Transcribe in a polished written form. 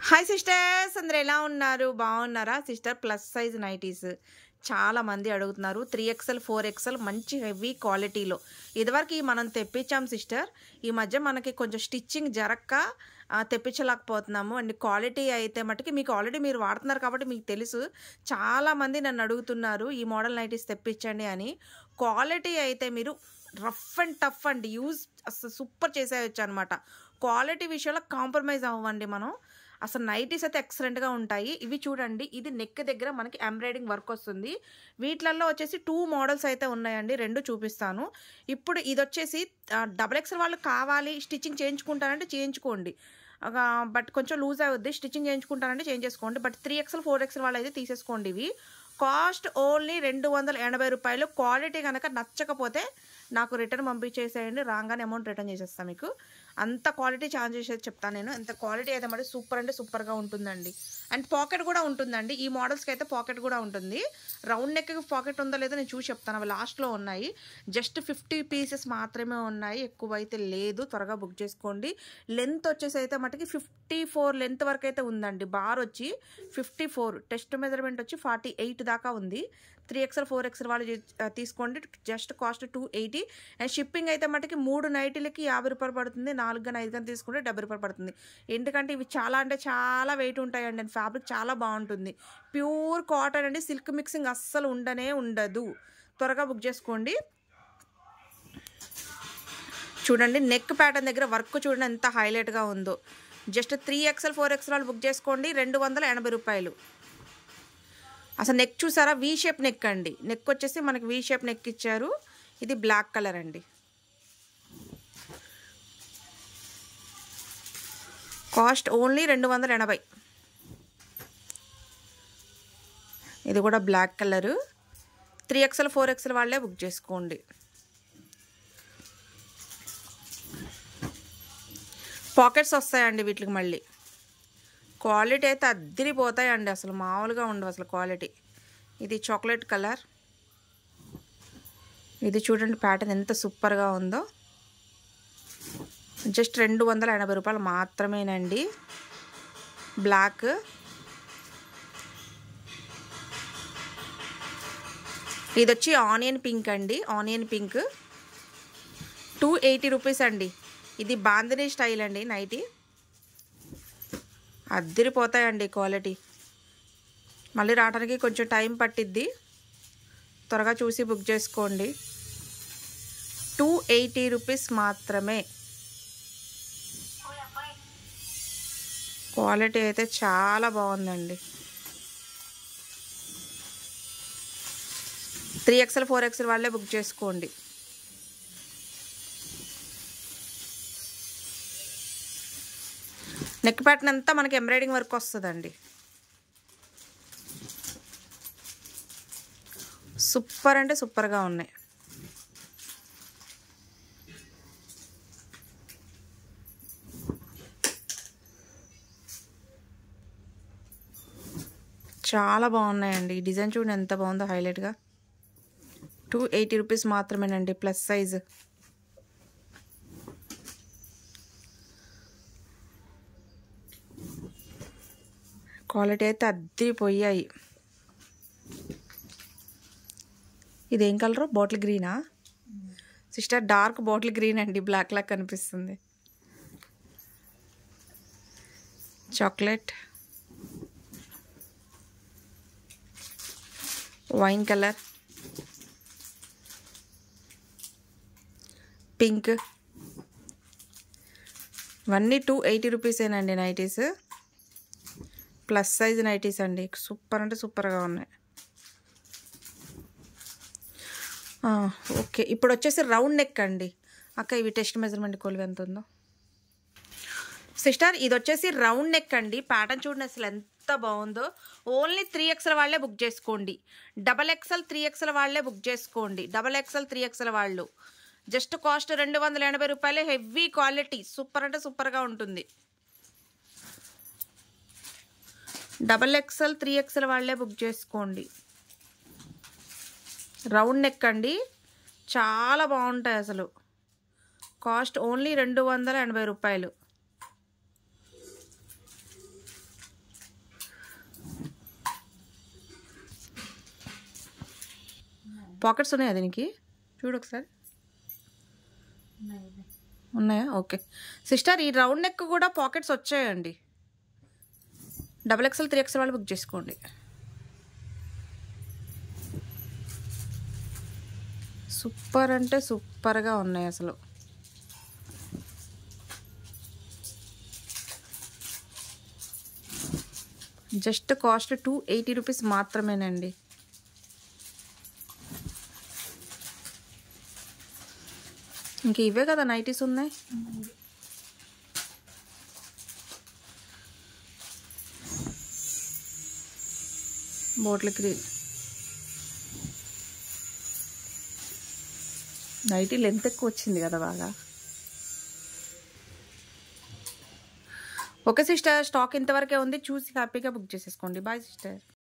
Hi sisters, అందరు ఎలా ఉన్నారు? బాగున్నారా సిస్టర్? ప్లస్ సైజ్ నైటీస్ చాలా మంది అడుగుతున్నారు. 3XL 4XL మంచి హెవీ క్వాలిటీలో ఇదివరకు మనం తెప్పించాం సిస్టర్. ఈ మధ్య మనకి కొంచెం స్టిచ్చింగ్ జరక్క తెప్పించలేకపోతున్నాము. అండ్ క్వాలిటీ అయితే మటుకి మీకు ఆల్రెడీ మీరు వాడుతున్నారు కాబట్టి మీకు తెలుసు. చాలామంది నన్ను అడుగుతున్నారు ఈ మోడల్ నైటీస్ తెప్పించండి అని. క్వాలిటీ అయితే మీరు rough and tough and use అసలు సూపర్ చేసేయచ్చు అనమాట. క్వాలిటీ విషయంలో కాంప్రమైజ్ అవ్వండి మనం. అసలు నైటీస్ అయితే ఎక్సలెంట్గా ఉంటాయి. ఇవి చూడండి, ఇది నెక్ దగ్గర మనకి ఎంబ్రాయిడింగ్ వర్క్ వస్తుంది. వీటిలలో వచ్చేసి 2 మోడల్స్ అయితే ఉన్నాయండి, 2 చూపిస్తాను. ఇప్పుడు ఇది వచ్చేసి XXL వాళ్ళు కావాలి స్టిచ్చింగ్ చేయించుకుంటారంటే చేయించుకోండి, బట్ కొంచెం లూజ్ అవుద్ది. స్టిచ్చింగ్ చేయించుకుంటారంటే చేంజ్ చేసుకోండి. బట్ 3XL 4XL వాళ్ళు అయితే తీసేసుకోండి. ఇవి కాస్ట్ ఓన్లీ 280 రూపాయలు. క్వాలిటీ కనుక నచ్చకపోతే నాకు రిటర్న్ పంపించేసేయండి, రాగానే అమౌంట్ రిటర్న్ చేసేస్తాను మీకు. అంత క్వాలిటీ ఛార్జ్ చేసేది చెప్తాను నేను. అంత క్వాలిటీ అయితే మరి సూపర్ అంటే సూపర్గా ఉంటుందండి. అండ్ పాకెట్ కూడా ఉంటుందండి. ఈ మోడల్స్కి అయితే పాకెట్ కూడా ఉంటుంది. రౌండ్ నెక్కి పాకెట్ ఉందో లేదో నేను చూసి చెప్తాను. అవి లాస్ట్లో ఉన్నాయి. జస్ట్ 50 పీసెస్ మాత్రమే ఉన్నాయి, ఎక్కువ అయితే లేదు. త్వరగా బుక్ చేసుకోండి. లెంత్ వచ్చేసి అయితే మటుకి 54 లెంత్ వరకు అయితే ఉందండి. బార్ వచ్చి 54, టెస్ట్ మెజర్మెంట్ వచ్చి 48 దాకా ఉంది. 3XL 4XL వాళ్ళు తీసుకోండి. Just cost 280. అండ్ షిప్పింగ్ అయితే మటుకి 3 నైటీలకి 50 రూపాయలు పడుతుంది. 4 కానీ 5 కానీ తీసుకుంటే 70 రూపాయలు పడుతుంది. ఎందుకంటే ఇవి చాలా అంటే చాలా వెయిట్ ఉంటాయండి. అండ్ ఫ్యాబ్రిక్ చాలా బాగుంటుంది. ప్యూర్ కాటన్ అండి, సిల్క్ మిక్సింగ్ అస్సలు ఉండదు. త్వరగా బుక్ చేసుకోండి. చూడండి, నెక్ ప్యాటర్న్ దగ్గర వర్క్ చూడండి ఎంత హైలైట్గా ఉందో. జస్ట్ 3XL 4XL వాళ్ళు బుక్ చేసుకోండి. 280 రూపాయలు. అసలు నెక్ చూసారా? వీ షేప్ నెక్ అండి. నెక్ వచ్చేసి మనకి వీ షేప్ నెక్ ఇచ్చారు. ఇది బ్లాక్ కలర్ అండి. Cost only 280. ఇది కూడా బ్లాక్ కలరు. 3XL 4XL వాళ్ళే బుక్ చేసుకోండి. పాకెట్స్ వస్తాయండి వీటికి. మళ్ళీ క్వాలిటీ అయితే అద్దిరిపోతాయండి, అసలు మామూలుగా ఉండవు అసలు క్వాలిటీ. ఇది చాక్లెట్ కలర్. ఇది చూడండి ప్యాటర్న్ ఎంత సూపర్గా ఉందో. జస్ట్ 280 రూపాయలు మాత్రమేనండి. బ్లాక్. ఇది వచ్చి ఆనియన్ పింక్ అండి. ఆనియన్ పింక్ 280 రూపీస్ అండి. ఇది బాందినీ స్టైల్ అండి నైటీ. అద్దిరిపోతాయండి క్వాలిటీ. మళ్ళీ రావడానికి కొంచెం టైం పట్టిద్ది, త్వరగా చూసి బుక్ చేసుకోండి. 280 రూపీస్ మాత్రమే. క్వాలిటీ అయితే చాలా బాగుందండి. 3XL 4XL వాళ్ళే బుక్ చేసుకోండి. నెక్ ప్యాటర్న్ అంతా మనకి ఎంబ్రాయిడింగ్ వర్క్ వస్తుందండి. సూపర్ అంటే సూపర్గా ఉన్నాయి. చాలా బాగున్నాయండి. ఈ డిజైన్ చూడండి ఎంత బాగుందో హైలైట్గా. 280 రూపీస్ మాత్రమేనండి. Plus size. క్వాలిటీ అయితే అద్దిపోయాయి. ఇదేం కలరు? బాటిల్ గ్రీనా సిస్టర్? డార్క్ బాటిల్ గ్రీన్ అండి, బ్లాక్ లాగా కనిపిస్తుంది. Chocolate, wine colour, pink. ఇవన్నీ 280 రూపీసేనండి నైటీస్. ప్లస్ సైజ్ నైటీస్ అండి. సూపర్ అంటే సూపర్గా ఉన్నాయి. ఓకే, ఇప్పుడు వచ్చేసి రౌండ్ నెక్ అండి. అక్క ఇవి టెస్ట్ మెజర్మెంట్ కొలువు ఎంత ఉందో సిస్టర్. ఇది వచ్చేసి రౌండ్ నెక్ అండి. ప్యాటర్న్ చూడండి అసలు ఎంత బాగుందో. ఓన్లీ 3XL వాళ్ళే బుక్ చేసుకోండి. XXL 3XL వాళ్ళే బుక్ చేసుకోండి. XXL 3XL వాళ్ళు జస్ట్ కాస్ట్ 280 రూపాయలు. హెవీ క్వాలిటీ, సూపర్ అంటే సూపర్గా ఉంటుంది. XXL 3XL వాళ్ళే బుక్ చేసుకోండి. రౌండ్ నెక్ అండి, చాలా బాగుంటాయి అసలు. కాస్ట్ ఓన్లీ 280 రూపాయలు. పాకెట్స్ ఉన్నాయా దీనికి? చూడు ఒకసారి. ఉన్నాయా? ఓకే సిస్టర్, ఈ రౌండ్ నెక్ కూడా పాకెట్స్ వచ్చాయండి. XXL 3XL వాళ్ళు బుక్ చేసుకోండి. సూపర్ అంటే సూపర్గా ఉన్నాయి అసలు. జస్ట్ కాస్ట్ 280 రూపీస్ మాత్రమేనండి. ఇంక ఇవే కదా నైటీస్ ఉన్నాయి. బోట్ల గ్రీన్ నైటీ లెంత్ ఎక్కువ వచ్చింది కదా బాగా. ఓకే సిస్టర్, స్టాక్ ఇంతవరకే ఉంది. చూసి హ్యాపీగా బుక్ చేసేసుకోండి. Bye sister.